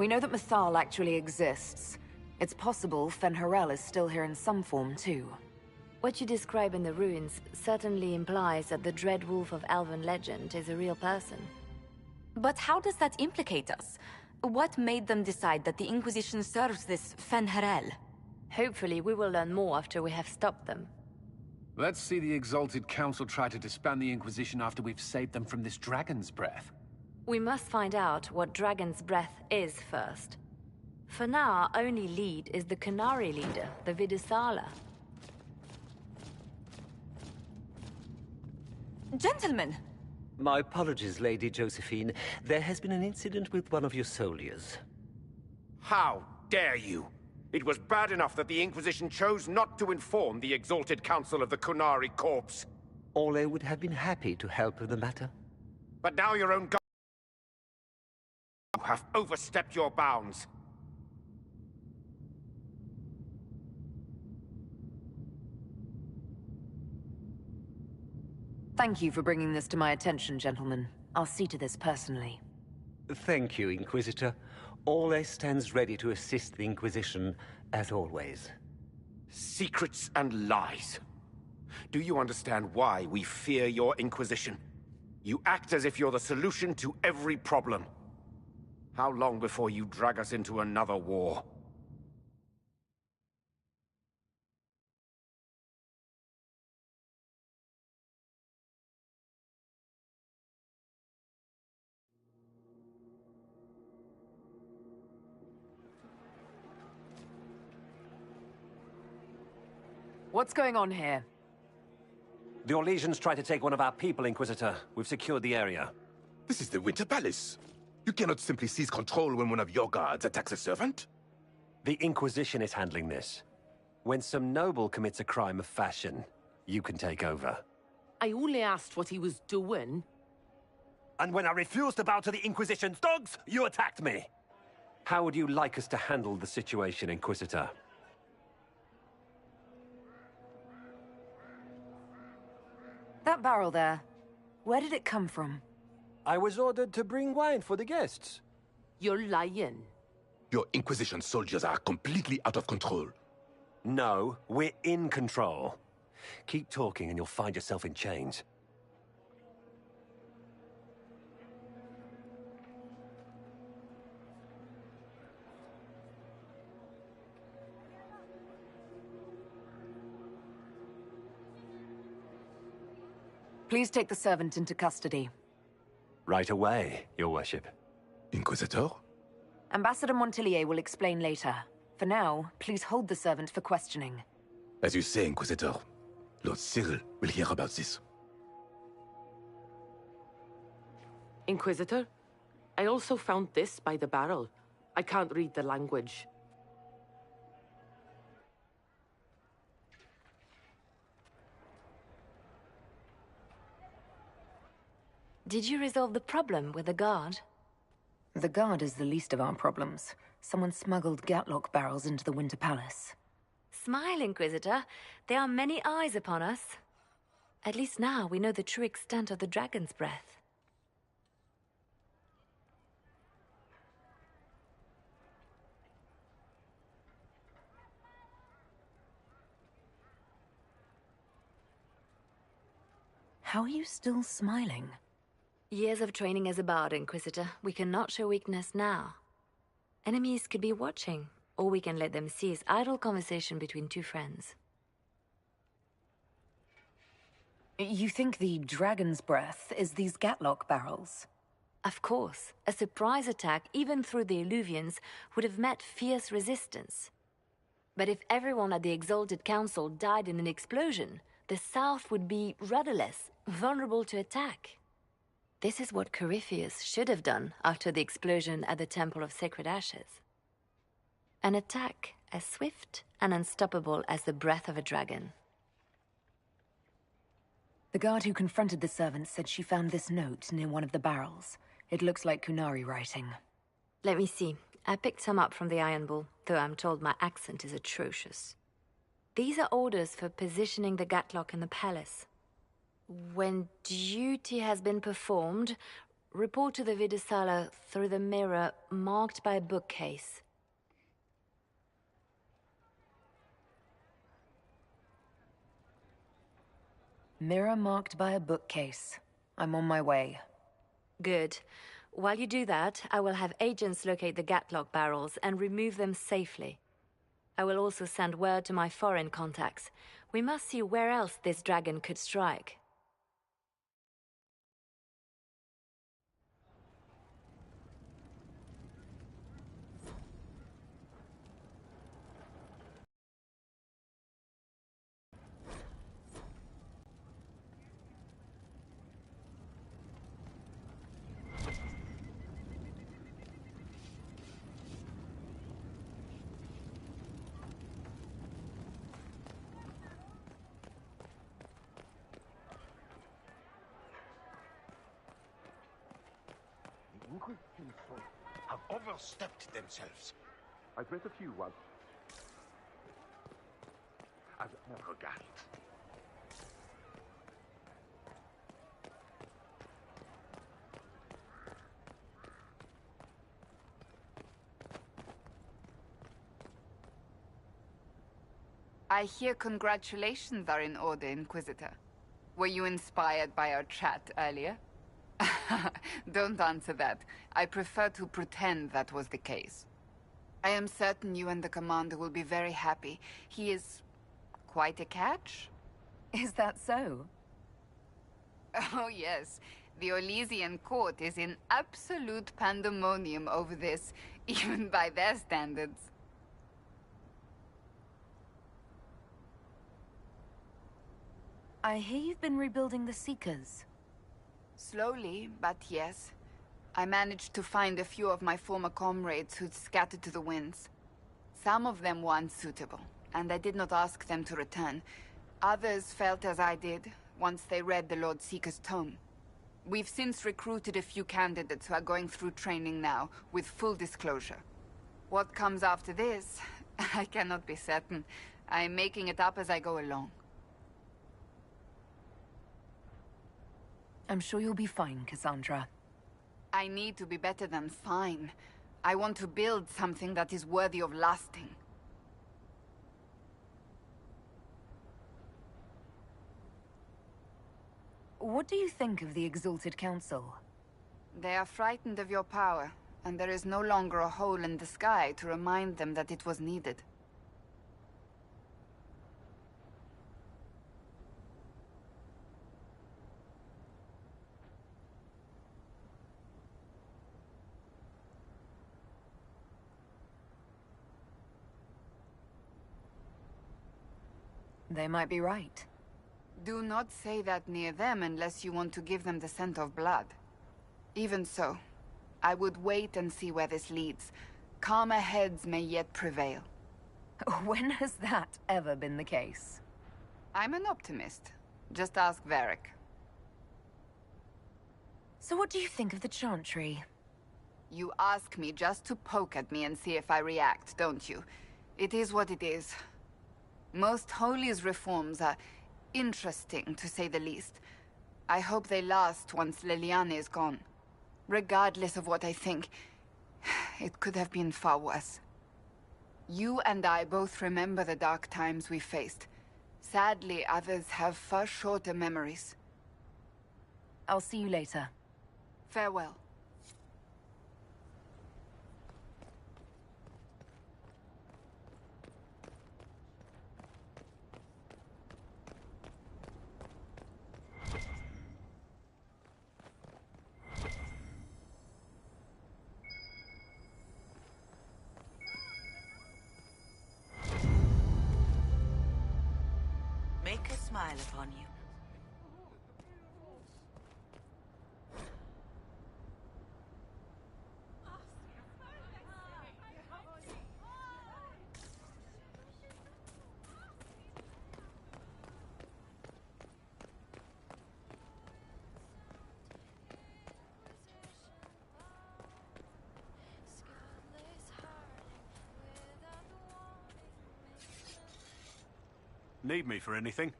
We know that Mythal actually exists. It's possible Fen'Harel is still here in some form, too. What you describe in the ruins certainly implies that the Dread Wolf of Elven legend is a real person. But how does that implicate us? What made them decide that the Inquisition serves this Fen'Harel? Hopefully we will learn more after we have stopped them. Let's see the Exalted Council try to disband the Inquisition after we've saved them from this dragon's breath. We must find out what Dragon's Breath is first. For now, our only lead is the Qunari leader, the Vidusala. Gentlemen! My apologies, Lady Josephine. There has been an incident with one of your soldiers. How dare you? It was bad enough that the Inquisition chose not to inform the Exalted Council of the Qunari corpse. Ole would have been happy to help with the matter. But now your own god have overstepped your bounds. Thank you for bringing this to my attention, gentlemen. I'll see to this personally. Thank you, Inquisitor. Ole stands ready to assist the Inquisition, as always. Secrets and lies. Do you understand why we fear your Inquisition? You act as if you're the solution to every problem. How long before you drag us into another war? What's going on here? The Orlesians tried to take one of our people, Inquisitor. We've secured the area. This is the Winter Palace. You cannot simply seize control when one of your guards attacks a servant. The Inquisition is handling this. When some noble commits a crime of fashion, you can take over. I only asked what he was doing. And when I refused to bow to the Inquisition's dogs, you attacked me! How would you like us to handle the situation, Inquisitor? That barrel there, where did it come from? I was ordered to bring wine for the guests. You're lying. Your Inquisition soldiers are completely out of control. No, we're in control. Keep talking and you'll find yourself in chains. Please take the servant into custody. Right away, Your Worship. Inquisitor? Ambassador Montillier will explain later. For now, please hold the servant for questioning. As you say, Inquisitor. Lord Cyril will hear about this. Inquisitor, I also found this by the barrel. I can't read the language. Did you resolve the problem with the guard? The guard is the least of our problems. Someone smuggled Gatlock barrels into the Winter Palace. Smile, Inquisitor. There are many eyes upon us. At least now we know the true extent of the Dragon's Breath. How are you still smiling? Years of training as a bard, Inquisitor. We cannot show weakness now. Enemies could be watching, or we can let them seize idle conversation between two friends. You think the Dragon's Breath is these Gatlock barrels? Of course. A surprise attack, even through the Illuvians, would have met fierce resistance. But if everyone at the Exalted Council died in an explosion, the South would be rudderless, vulnerable to attack. This is what Corypheus should have done after the explosion at the Temple of Sacred Ashes. An attack as swift and unstoppable as the breath of a dragon. The guard who confronted the servant said she found this note near one of the barrels. It looks like Qunari writing. Let me see. I picked some up from the Iron Bull, though I'm told my accent is atrocious. These are orders for positioning the Gatlock in the palace. When duty has been performed, Report to the Vidisala through the mirror marked by a bookcase. Mirror marked by a bookcase. I'm on my way. Good. While you do that, I will have agents locate the Gatlock barrels and remove them safely. I will also send word to my foreign contacts. We must see where else this dragon could strike. The Inquisition have overstepped themselves. I've met a few once. As arrogant. I hear congratulations are in order, Inquisitor. Were you inspired by our chat earlier? Don't answer that. I prefer to pretend that was the case. I am certain you and the Commander will be very happy. He is quite a catch. Is that so? Oh yes. The Orlesian court is in absolute pandemonium over this, even by their standards. I hear you've been rebuilding the Seekers. Slowly, but yes. I managed to find a few of my former comrades who'd scattered to the winds. Some of them were unsuitable, and I did not ask them to return. Others felt as I did, once they read the Lord Seeker's tome. We've since recruited a few candidates who are going through training now, with full disclosure. What comes after this, I cannot be certain. I'm making it up as I go along. I'm sure you'll be fine, Cassandra. I need to be better than fine. I want to build something that is worthy of lasting. What do you think of the Exalted Council? They are frightened of your power, and there is no longer a hole in the sky to remind them that it was needed. They might be right. Do not say that near them unless you want to give them the scent of blood. Even so, I would wait and see where this leads. Calmer heads may yet prevail. When has that ever been the case? I'm an optimist. Just ask Varric. So what do you think of the Chantry? You ask me just to poke at me and see if I react, don't you? It is what it is. Most Holy's reforms are interesting, to say the least. I hope they last once Leliane is gone. Regardless of what I think, it could have been far worse. You and I both remember the dark times we faced. Sadly, others have far shorter memories. I'll see you later. Farewell. Make a smile upon you. Need me for anything?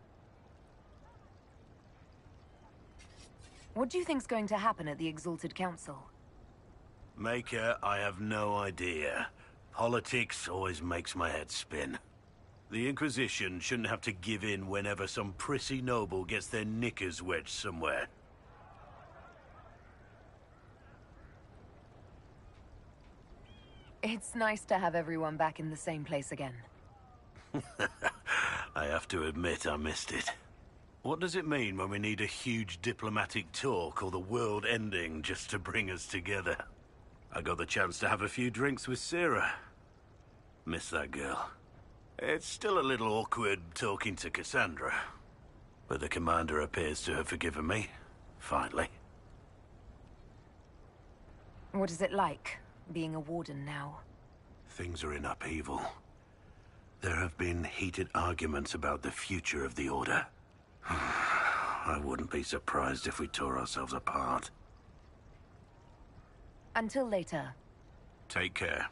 What do you think's going to happen at the Exalted Council? Maker, I have no idea. Politics always makes my head spin. The Inquisition shouldn't have to give in whenever some prissy noble gets their knickers wedged somewhere. It's nice to have everyone back in the same place again. I have to admit I missed it. What does it mean when we need a huge diplomatic talk or the world ending just to bring us together? I got the chance to have a few drinks with Sarah. Miss that girl. It's still a little awkward talking to Cassandra. But the commander appears to have forgiven me. Finally. What is it like, being a warden now? Things are in upheaval. There have been heated arguments about the future of the Order. I wouldn't be surprised if we tore ourselves apart. Until later. Take care.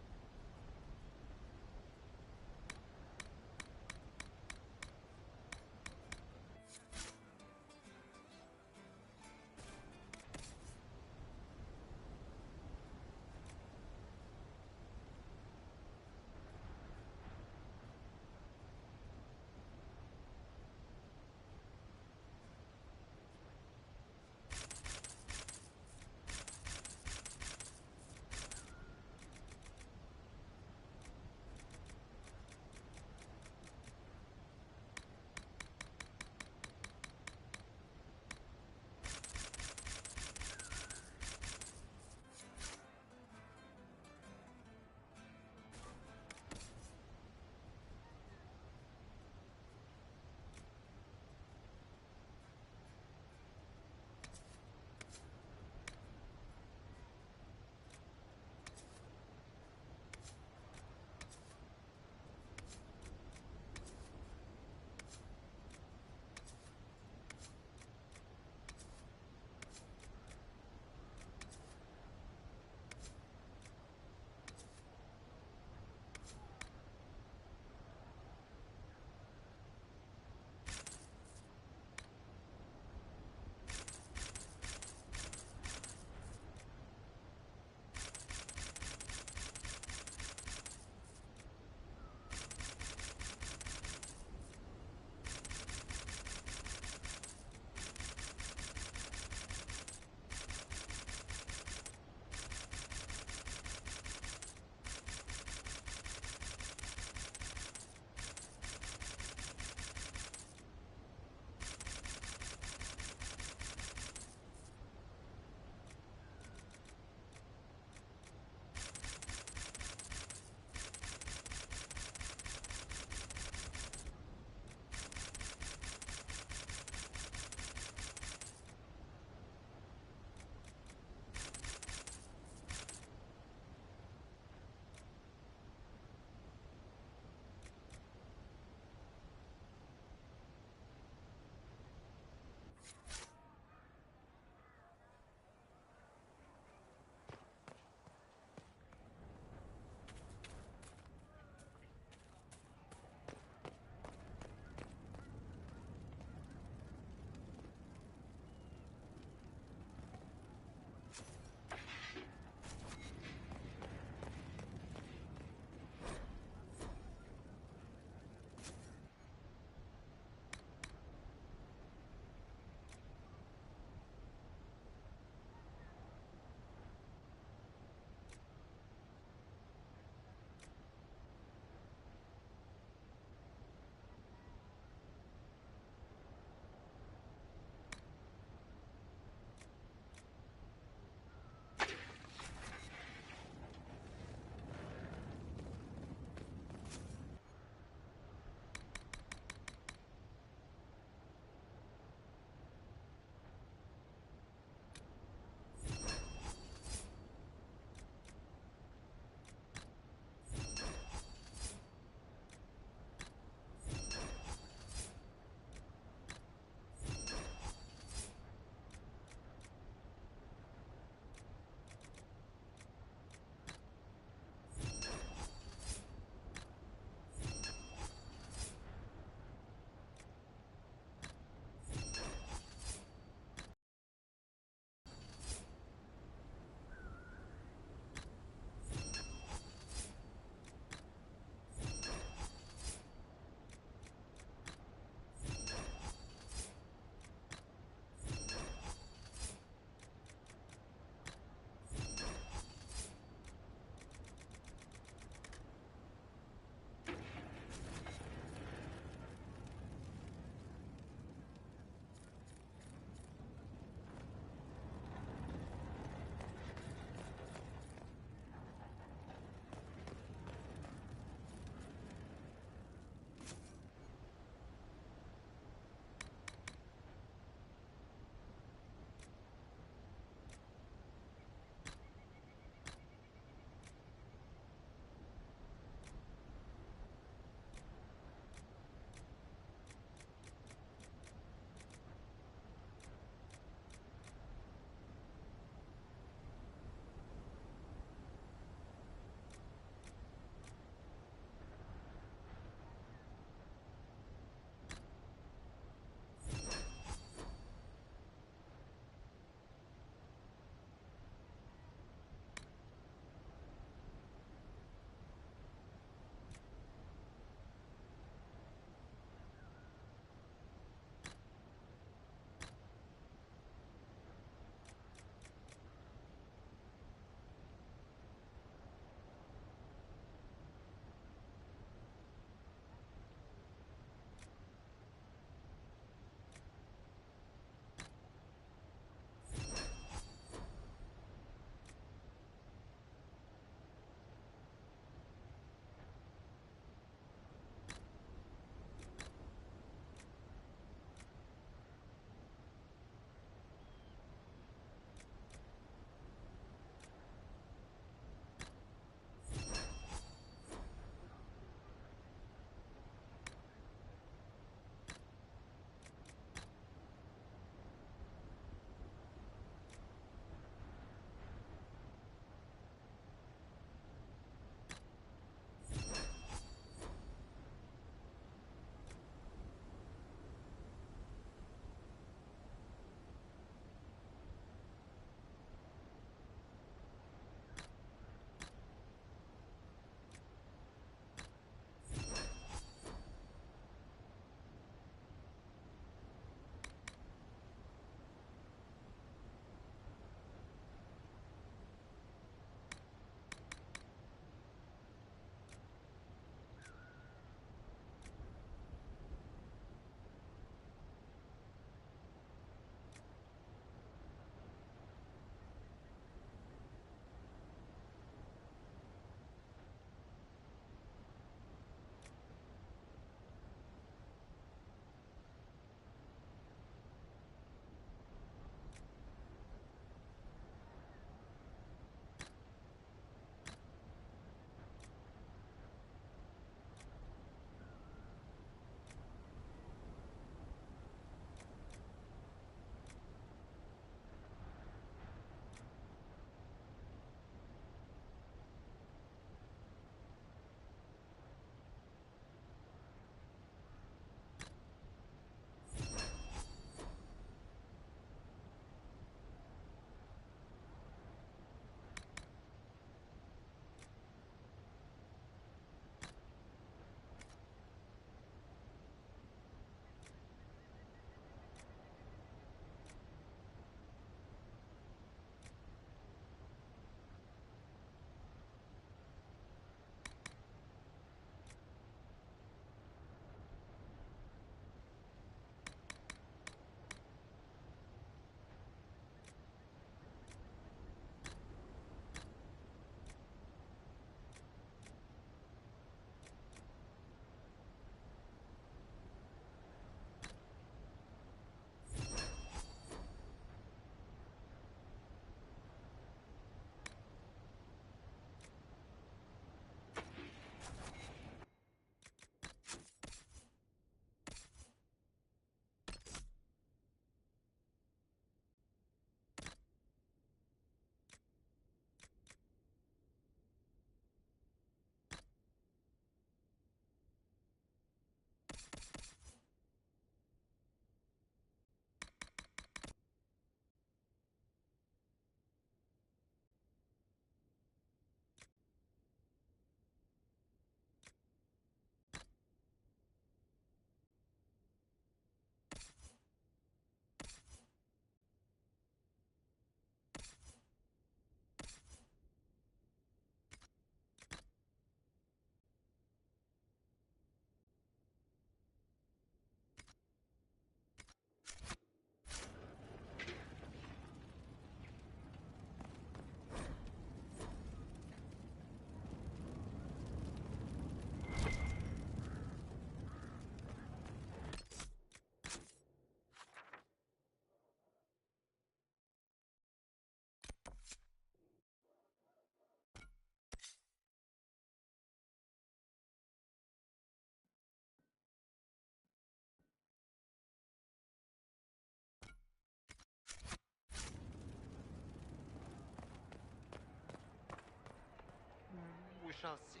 shall see.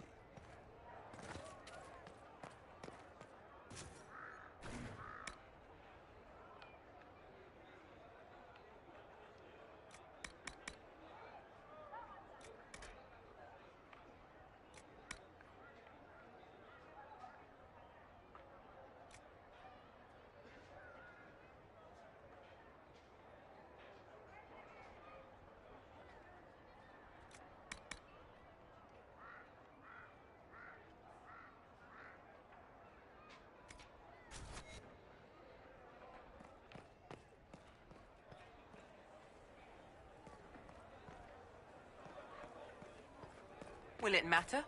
Will it matter?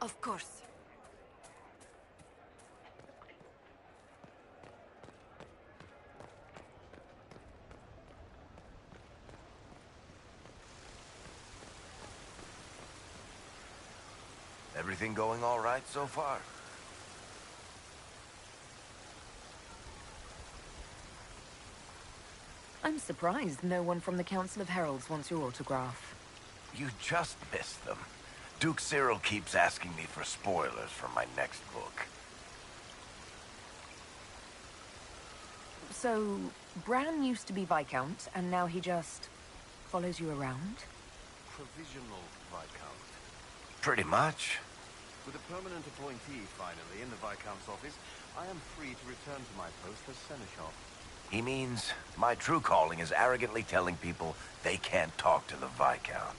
Of course. Everything going all right so far? I'm surprised no one from the Council of Heralds wants your autograph. You just missed them. Duke Cyril keeps asking me for spoilers for my next book. So, Bran used to be Viscount, and now he just follows you around? Provisional Viscount. Pretty much. With a permanent appointee, finally, in the Viscount's office, I am free to return to my post as Seneschal. He means my true calling is arrogantly telling people they can't talk to the Viscount.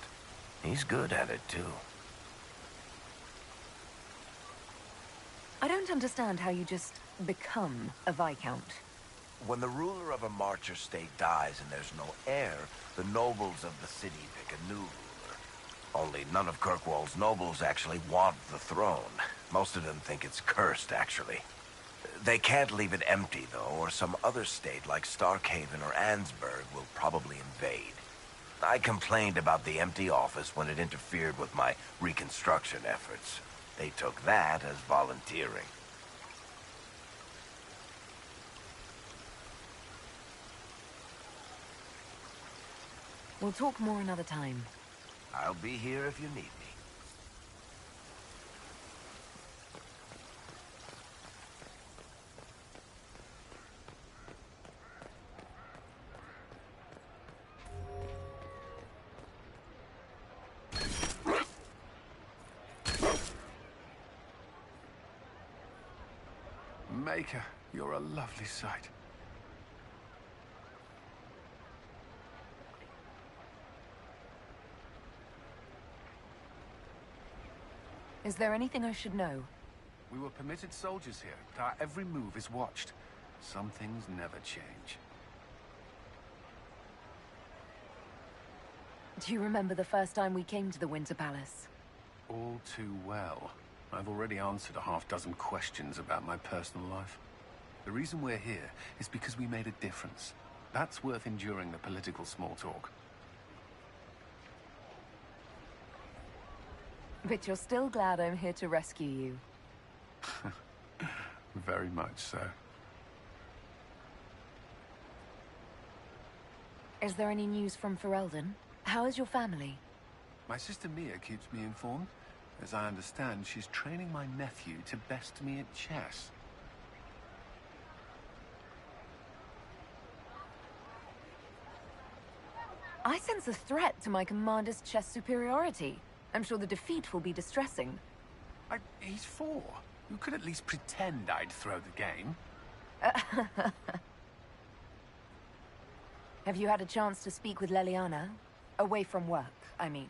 He's good at it, too. I don't understand how you just become a Viscount. When the ruler of a Marcher state dies and there's no heir, the nobles of the city pick a new ruler. Only none of Kirkwall's nobles actually want the throne. Most of them think it's cursed, actually. They can't leave it empty, though, or some other state like Starkhaven or Ansburg will probably invade. I complained about the empty office when it interfered with my reconstruction efforts. They took that as volunteering. We'll talk more another time. I'll be here if you need me. Maker, you're a lovely sight. Is there anything I should know? We were permitted soldiers here, but our every move is watched. Some things never change. Do you remember the first time we came to the Winter Palace? All too well. I've already answered a half-dozen questions about my personal life. The reason we're here is because we made a difference. That's worth enduring the political small talk. But you're still glad I'm here to rescue you. Very much so. Is there any news from Ferelden? How is your family? My sister Mia keeps me informed. As I understand, she's training my nephew to best me at chess. I sense a threat to my commander's chess superiority. I'm sure the defeat will be distressing. He's 4. You could at least pretend I'd throw the game. Have you had a chance to speak with Leliana? Away from work, I mean.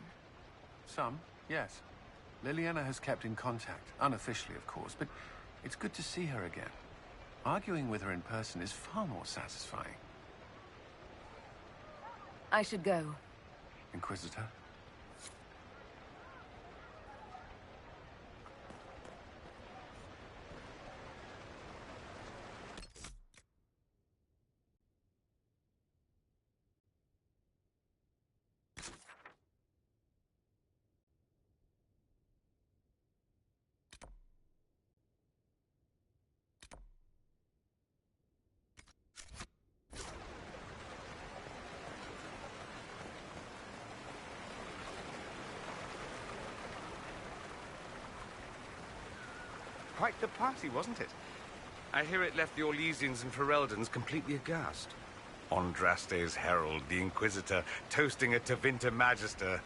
Some, yes. Liliana has kept in contact, unofficially of course, but it's good to see her again. Arguing with her in person is far more satisfying. I should go. Inquisitor? Quite the party, wasn't it? I hear it left the Orlesians and Fereldans completely aghast. Andraste's herald, the Inquisitor, toasting a Tevinter Magister.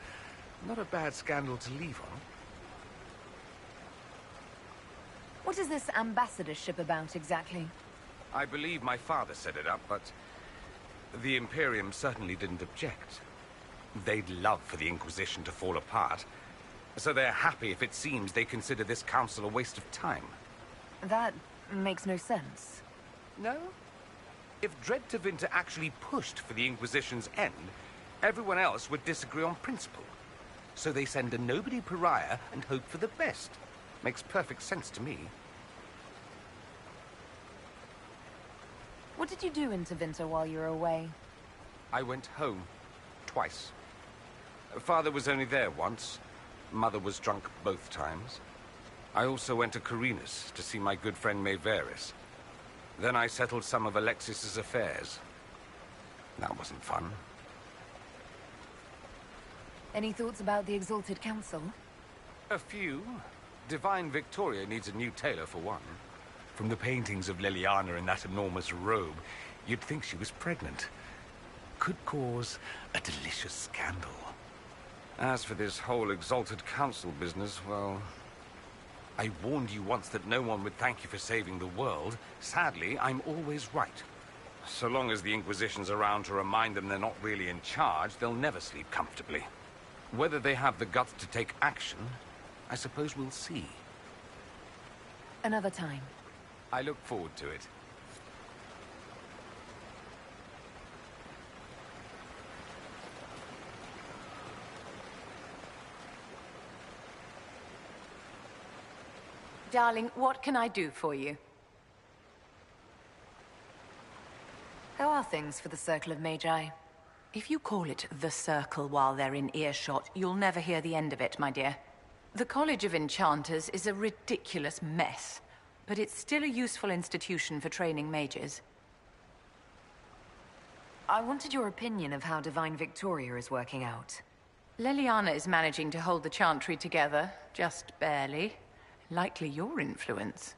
Not a bad scandal to leave on. What is this ambassadorship about, exactly? I believe my father set it up, but the Imperium certainly didn't object. They'd love for the Inquisition to fall apart, so they're happy if it seems they consider this council a waste of time. That makes no sense. No? If Dread Tevinter actually pushed for the Inquisition's end, everyone else would disagree on principle. So they send a nobody pariah and hope for the best. Makes perfect sense to me. What did you do in Tevinter while you were away? I went home. Twice. Father was only there once. Mother was drunk both times. I also went to Carinas to see my good friend Maeveris. Then I settled some of Alexis's affairs. That wasn't fun. Any thoughts about the Exalted Council? A few. Divine Victoria needs a new tailor, for one. From the paintings of Leliana in that enormous robe, you'd think she was pregnant. Could cause a delicious scandal. As for this whole Exalted Council business, well... I warned you once that no one would thank you for saving the world. Sadly, I'm always right. So long as the Inquisition's around to remind them they're not really in charge, they'll never sleep comfortably. Whether they have the guts to take action, I suppose we'll see. Another time. I look forward to it. Darling, what can I do for you? How are things for the Circle of Magi? If you call it the Circle while they're in earshot, you'll never hear the end of it, my dear. The College of Enchanters is a ridiculous mess, but it's still a useful institution for training mages. I wanted your opinion of how Divine Victoria is working out. Leliana is managing to hold the Chantry together, just barely. Likely your influence.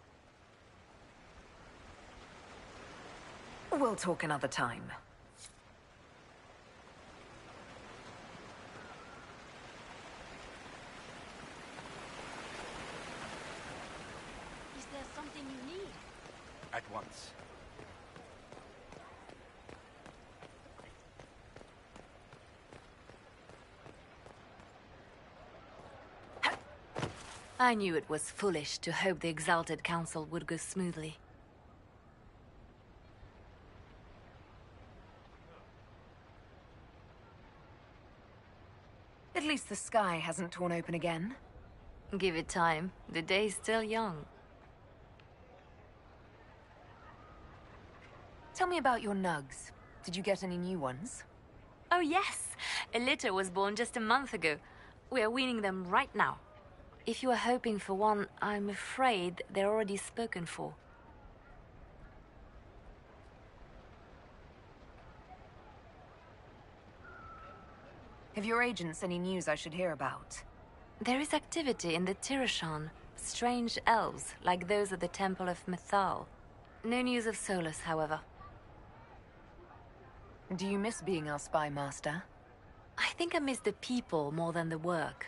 We'll talk another time. Is there something you need? At once. I knew it was foolish to hope the Exalted Council would go smoothly. At least the sky hasn't torn open again. Give it time. The day's still young. Tell me about your nugs. Did you get any new ones? Oh yes! A litter was born just a month ago. We are weaning them right now. If you are hoping for one, I'm afraid they're already spoken for. Have your agents any news I should hear about? There is activity in the Tirashan. Strange elves, like those at the Temple of Mythal. No news of Solus, however. Do you miss being our spy master? I think I miss the people more than the work.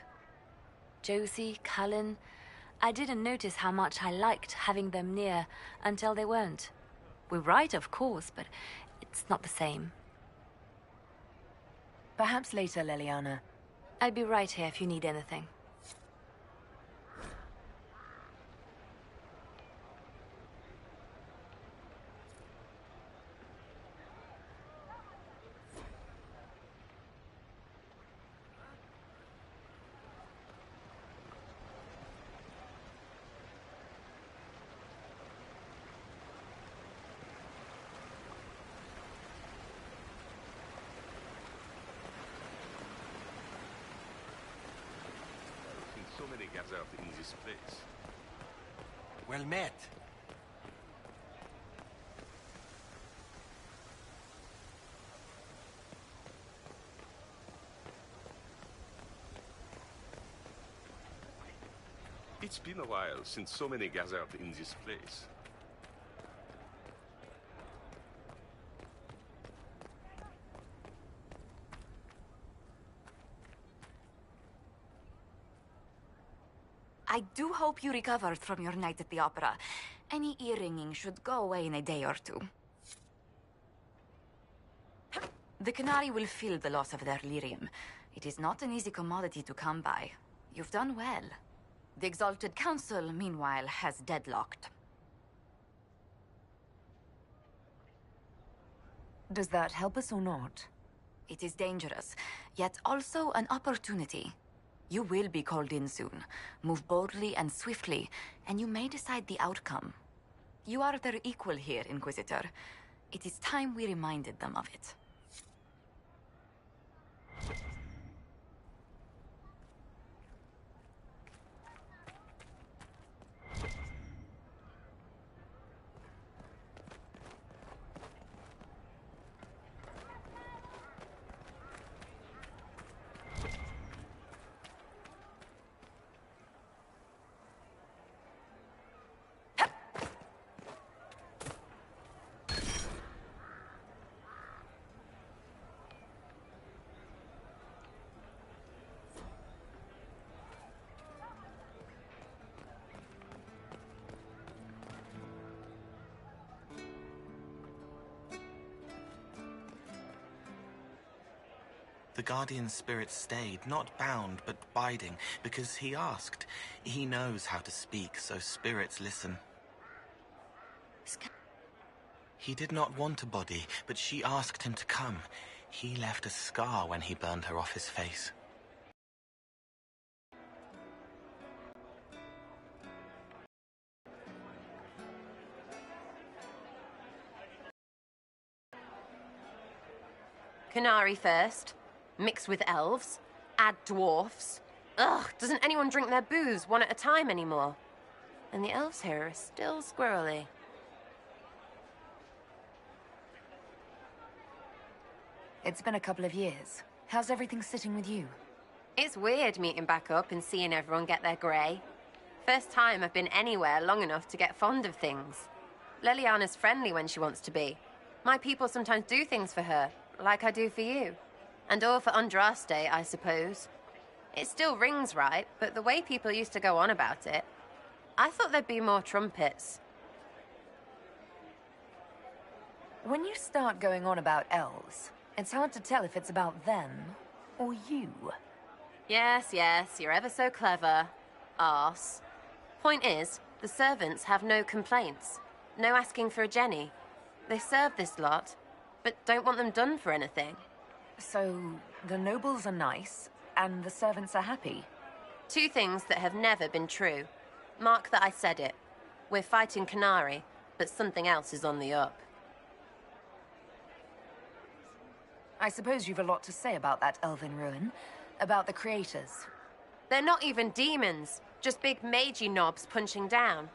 Josie, Cullen... I didn't notice how much I liked having them near until they weren't. We're right, of course, but it's not the same. Perhaps later, Leliana. I'll be right here if you need anything. So many guys out the easiest place. Well met. If It's been a while since so many gathered in this place. I do hope you recovered from your night at the opera. Any ear-ringing should go away in a day or two. The Canary will feel the loss of their lyrium. It is not an easy commodity to come by. You've done well. The Exalted Council, meanwhile, has deadlocked. Does that help us or not? It is dangerous, yet also an opportunity. You will be called in soon. Move boldly and swiftly, and you may decide the outcome. You are their equal here, Inquisitor. It is time we reminded them of it. The Guardian Spirit stayed, not bound, but biding, because he asked. He knows how to speak, so spirits listen. He did not want a body, but she asked him to come. He left a scar when he burned her off his face. Canary first. Mix with elves, add dwarfs. Ugh, doesn't anyone drink their booze one at a time anymore? And the elves here are still squirrely. It's been a couple of years. How's everything sitting with you? It's weird meeting back up and seeing everyone get their grey. First time I've been anywhere long enough to get fond of things. Leliana's friendly when she wants to be. My people sometimes do things for her, like I do for you. And all for Andraste, I suppose. It still rings right, but the way people used to go on about it, I thought there'd be more trumpets. When you start going on about elves, it's hard to tell if it's about them or you. Yes, you're ever so clever. Arse. Point is, the servants have no complaints. No asking for a Jenny. They serve this lot, but don't want them done for anything. So, the nobles are nice, and the servants are happy? Two things that have never been true. Mark that I said it. We're fighting Canary, but something else is on the up. I suppose you've a lot to say about that elven ruin. About the creators. They're not even demons. Just big magey knobs punching down.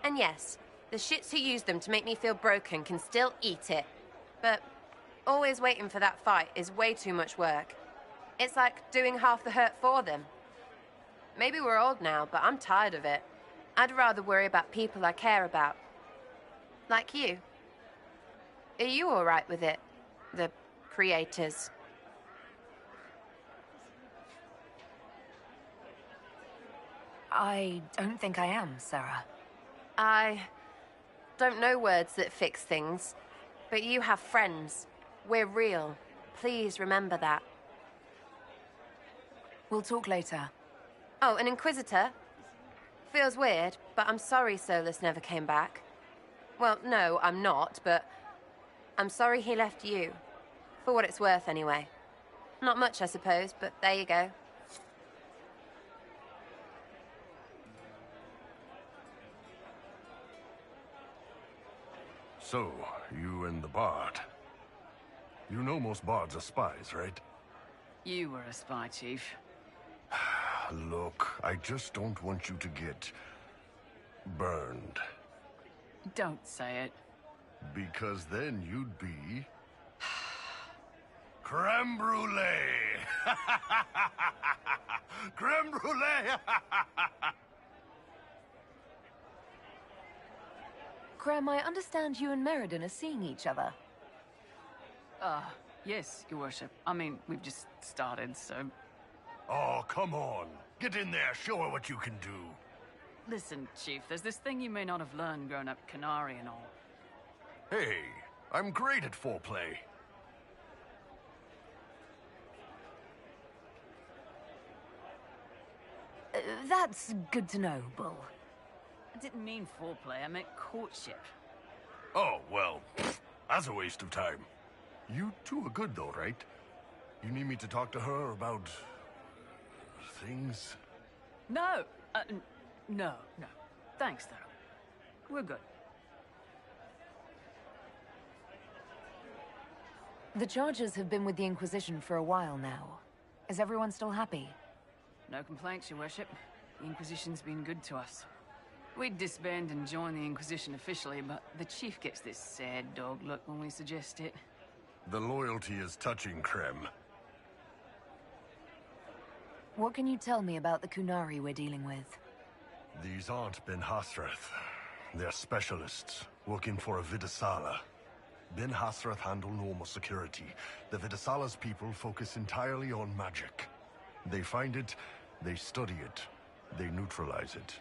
And yes, the shits who use them to make me feel broken can still eat it. But always waiting for that fight is way too much work. It's like doing half the hurt for them. Maybe we're old now, but I'm tired of it. I'd rather worry about people I care about. Like you. Are you all right with it? The creators. I don't think I am, Sarah. I don't know words that fix things, but you have friends. We're real. Please remember that. We'll talk later. Oh, an Inquisitor? Feels weird, but I'm sorry Solus never came back. Well, no, I'm not, but I'm sorry he left you. For what it's worth, anyway. Not much, I suppose, but there you go. So, you and the bard. You know most bards are spies, right? You were a spy, Chief. Look, I just don't want you to get burned. Don't say it. Because then you'd be creme brulee. Creme brulee. Krem, I understand you and Meriden are seeing each other. Yes, Your Worship. I mean, we've just started, so... Oh, come on. Get in there, show her what you can do. Listen, Chief, there's this thing you may not have learned growing up Canary and all. Hey, I'm great at foreplay. That's good to know, Bull. I didn't mean foreplay, I meant courtship. Oh, well, that's a waste of time. You two are good though, right? You need me to talk to her about... things? No! No. Thanks, though. We're good. The Chargers have been with the Inquisition for a while now. Is everyone still happy? No complaints, Your Worship. The Inquisition's been good to us. We'd disband and join the Inquisition officially, but the Chief gets this sad dog look when we suggest it. The loyalty is touching, Krem. What can you tell me about the Kunari we're dealing with? These aren't Ben Hasrath. They're specialists, working for a Vidasala. Ben Hasrath handle normal security. The Vidasala's people focus entirely on magic. They find it, they study it, they neutralize it.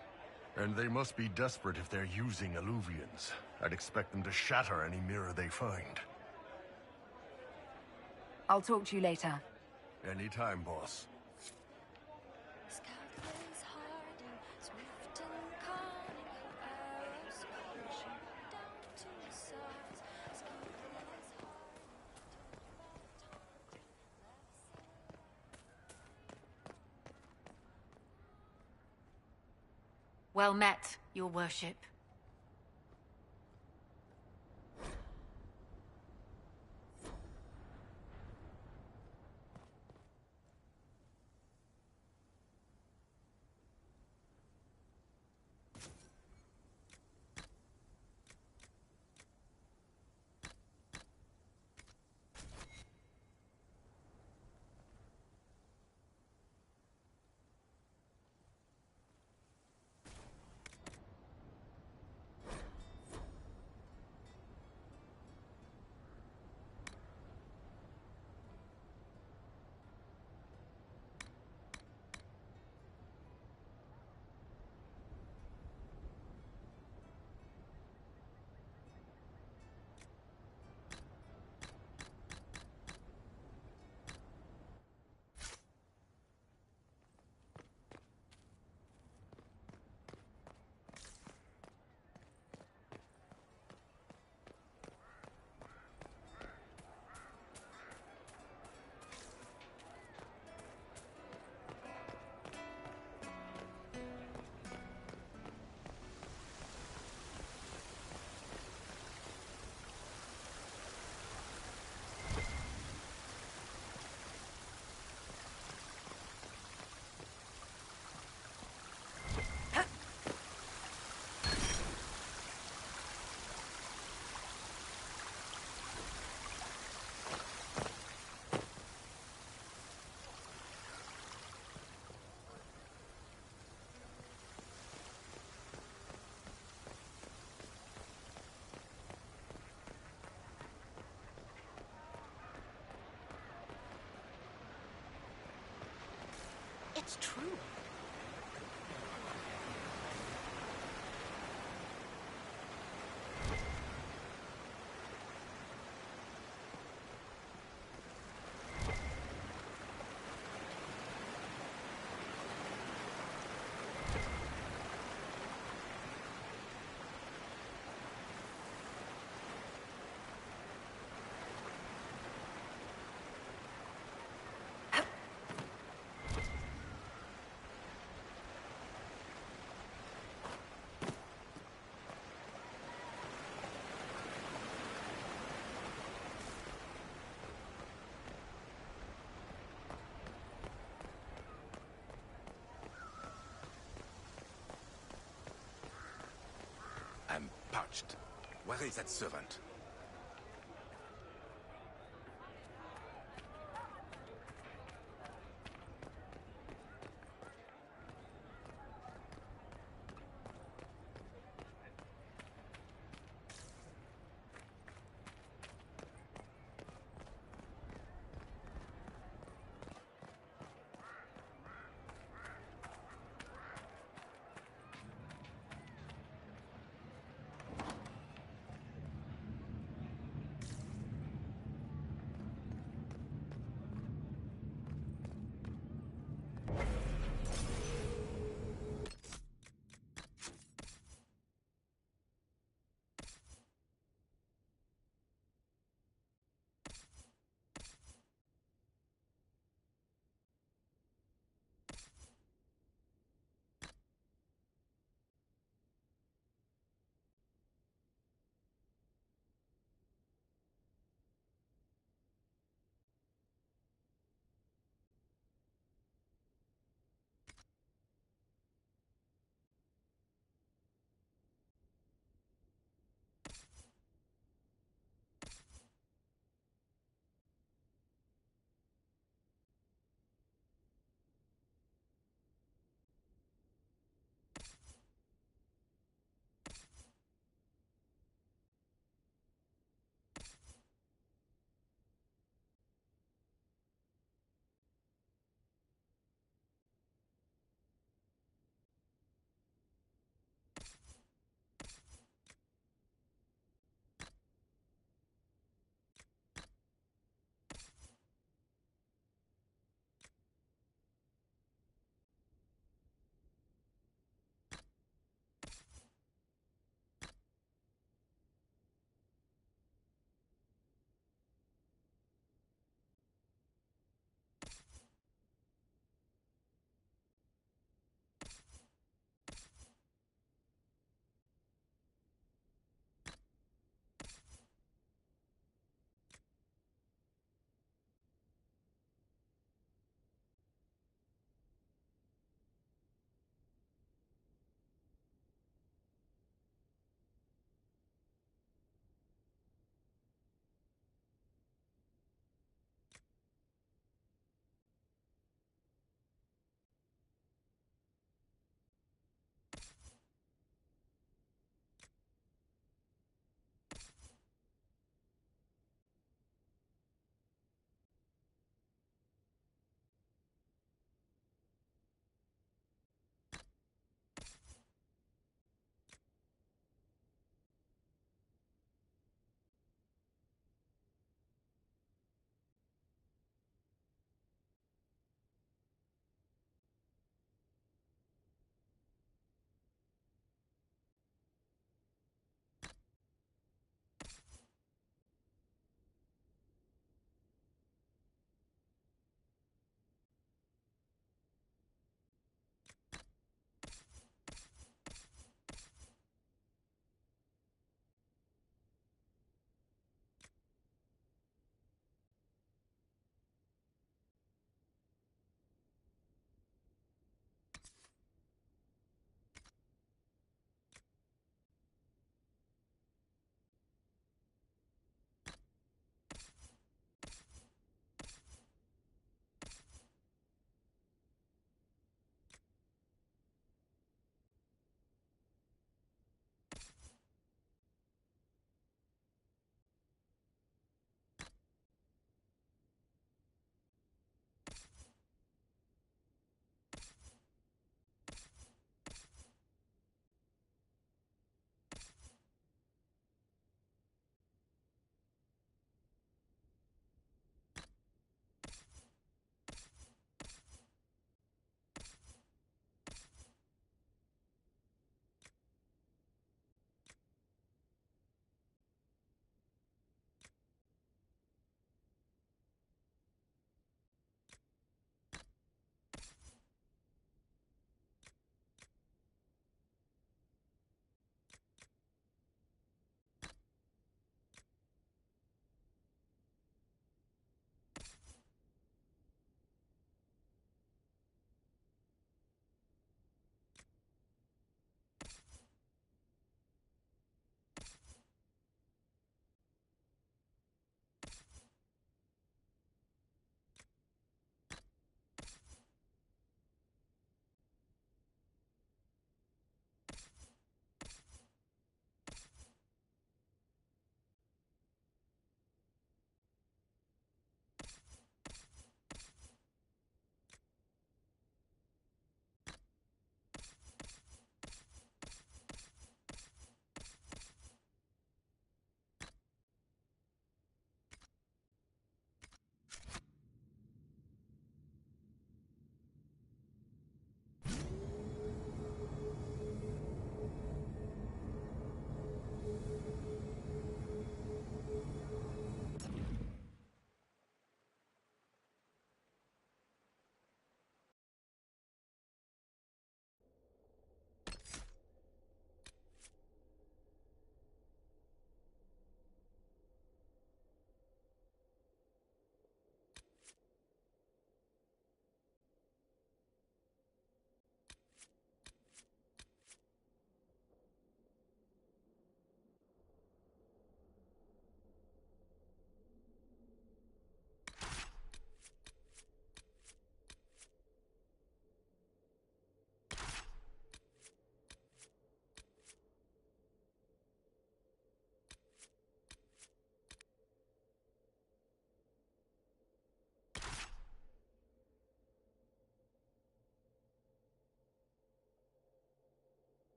And they must be desperate if they're using Illuvians. I'd expect them to shatter any mirror they find. I'll talk to you later. Anytime, boss. Well met, Your Worship. It's true. I'm parched. Where is that servant?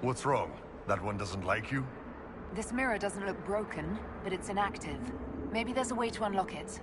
What's wrong? That one doesn't like you? This mirror doesn't look broken, but it's inactive. Maybe there's a way to unlock it.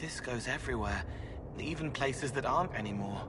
This goes everywhere, even places that aren't anymore.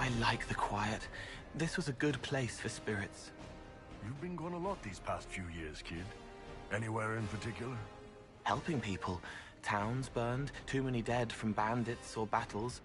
I like the quiet. This was a good place for spirits. You've been gone a lot these past few years, kid. Anywhere in particular? Helping people. Towns burned, too many dead from bandits or battles.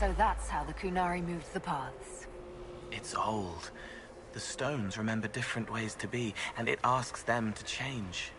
So that's how the Kunari moved the paths. It's old. The stones remember different ways to be, and it asks them to change.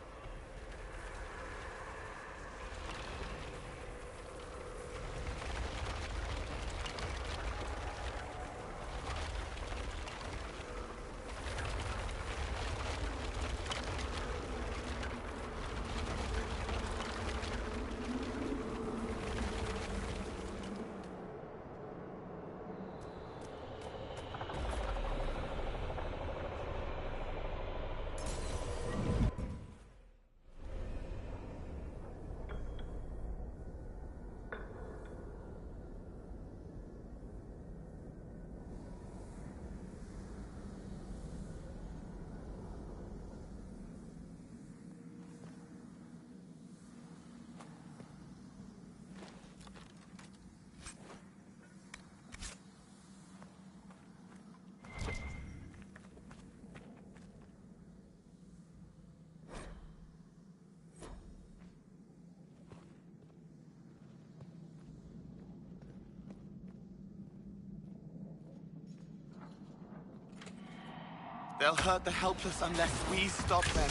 They'll hurt the helpless unless we stop them.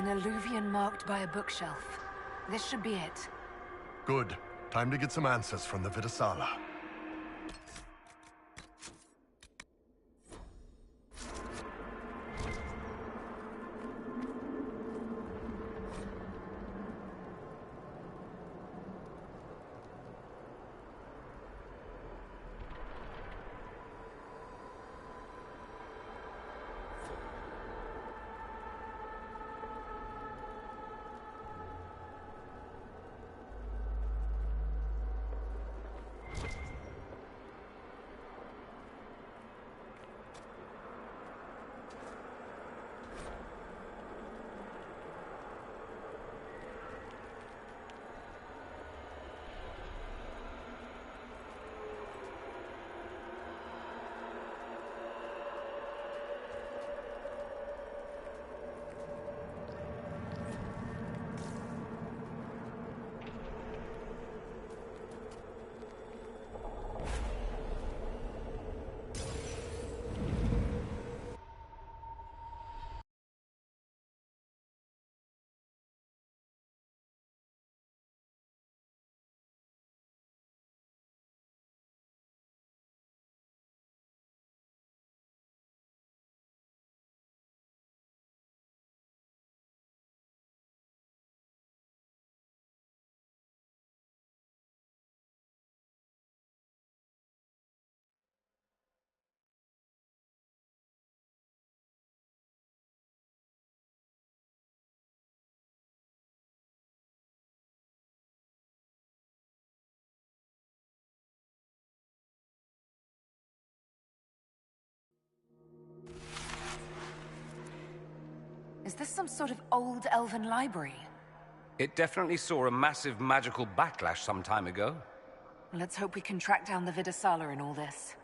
An alluvian marked by a bookshelf. This should be it. Good. Time to get some answers from the Vidasala. Is this some sort of old elven library? It definitely saw a massive magical backlash some time ago. Let's hope we can track down the Vidasala in all this.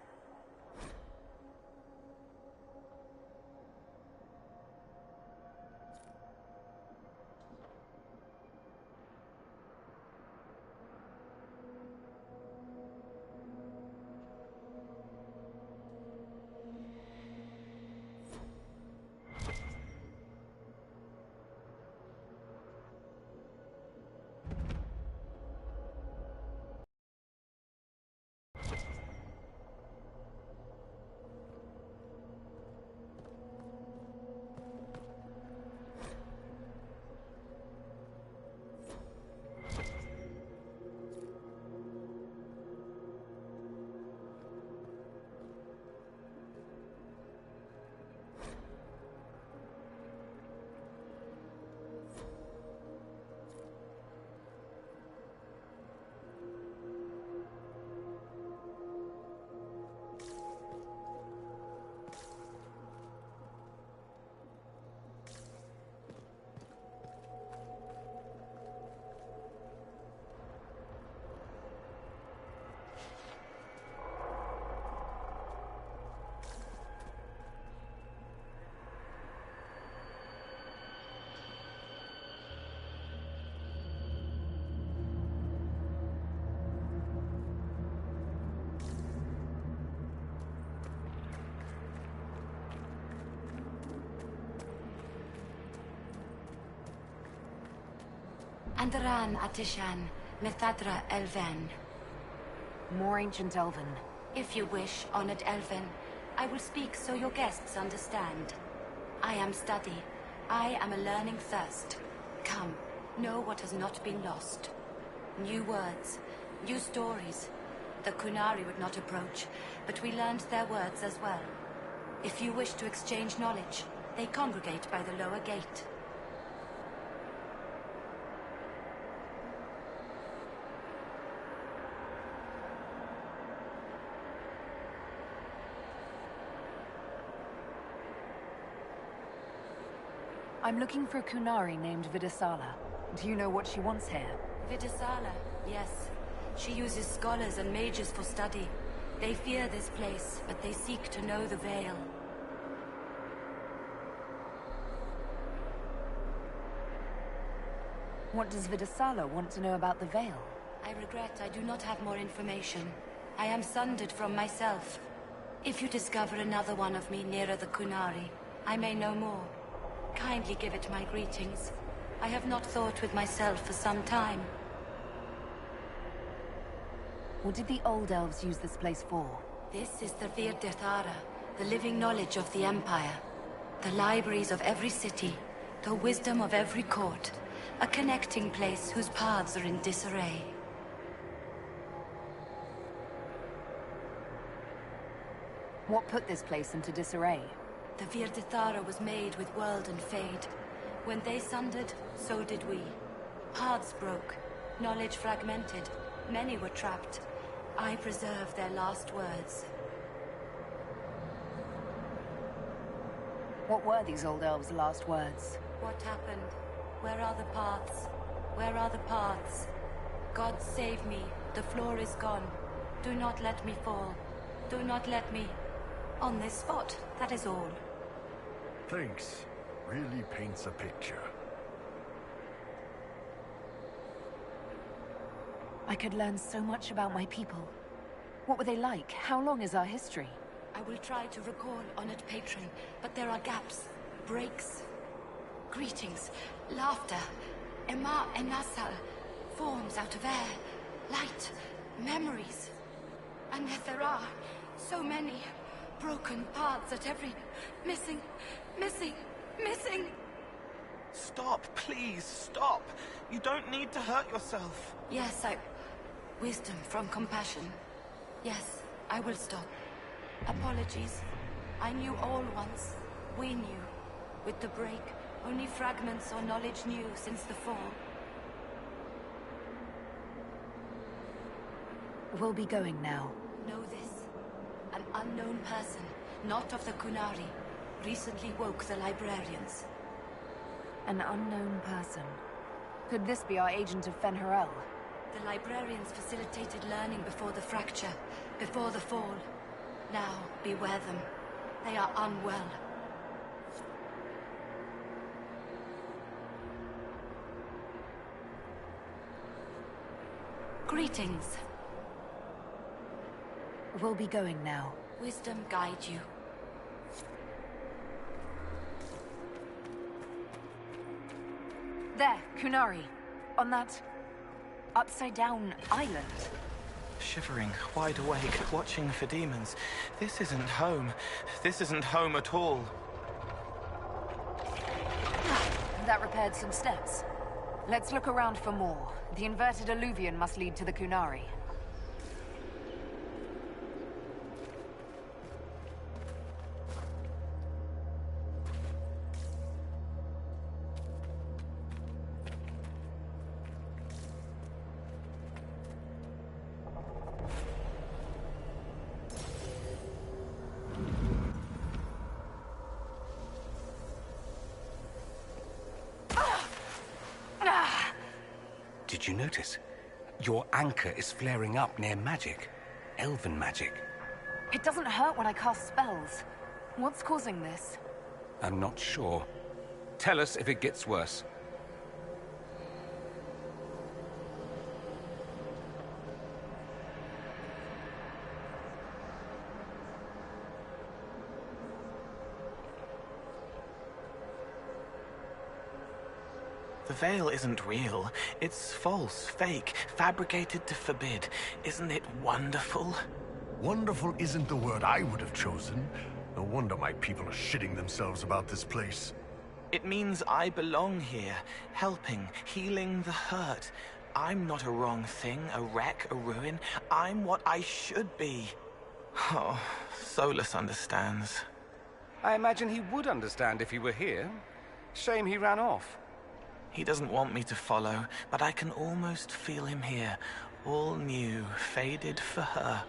Andaran Atishan, Methadra Elven. More ancient Elven. If you wish, honored Elven, I will speak so your guests understand. I am study. I am a learning thirst. Come, know what has not been lost. New words, new stories. The Kunari would not approach, but we learned their words as well. If you wish to exchange knowledge, they congregate by the lower gate. I'm looking for a Kunari named Vidasala. Do you know what she wants here? Vidasala, yes. She uses scholars and mages for study. They fear this place, but they seek to know the Veil. What does Vidasala want to know about the Veil? I regret I do not have more information. I am sundered from myself. If you discover another one of me nearer the Kunari, I may know more. Kindly give it my greetings. I have not thought with myself for some time. What did the old elves use this place for? This is the Virdethara, the living knowledge of the Empire. The libraries of every city, the wisdom of every court. A connecting place whose paths are in disarray. What put this place into disarray? The Virdethara was made with world and fade. When they sundered, so did we. Paths broke, knowledge fragmented, many were trapped. I preserved their last words. What were these old elves' last words? What happened? Where are the paths? Where are the paths? God save me. The floor is gone. Do not let me fall. Do not let me... On this spot, that is all. Thanks. Really paints a picture. I could learn so much about my people. What were they like? How long is our history? I will try to recall, honored patron, but there are gaps, breaks. Greetings, laughter, Ema Enasal, forms out of air, light, memories. And yet there are so many broken paths at every... missing. Stop, please, stop. You don't need to hurt yourself. Yes, wisdom from compassion. Yes, I will stop. Apologies. I knew all once. We knew. With the break, only fragments or knowledge new since the fall. We'll be going now. Know this. An unknown person, not of the Kunari, recently woke the librarians. An unknown person. Could this be our agent of Fen'Harel? The librarians facilitated learning before the fracture, before the fall. Now, beware them. They are unwell. Greetings. We'll be going now. Wisdom guide you. There, Kunari. On that... upside-down island. Shivering, wide awake, watching for demons. This isn't home. This isn't home at all. That repaired some steps. Let's look around for more. The inverted alluvion must lead to the Kunari. Did you notice? Your anchor is flaring up near magic. Elven magic. It doesn't hurt when I cast spells. What's causing this? I'm not sure. Tell us if it gets worse. The veil isn't real. It's false, fake, fabricated to forbid. Isn't it wonderful? Wonderful isn't the word I would have chosen. No wonder my people are shitting themselves about this place. It means I belong here, helping, healing the hurt. I'm not a wrong thing, a wreck, a ruin. I'm what I should be. Oh, Solus understands. I imagine he would understand if he were here. Shame he ran off. He doesn't want me to follow, but I can almost feel him here. All new, faded for her.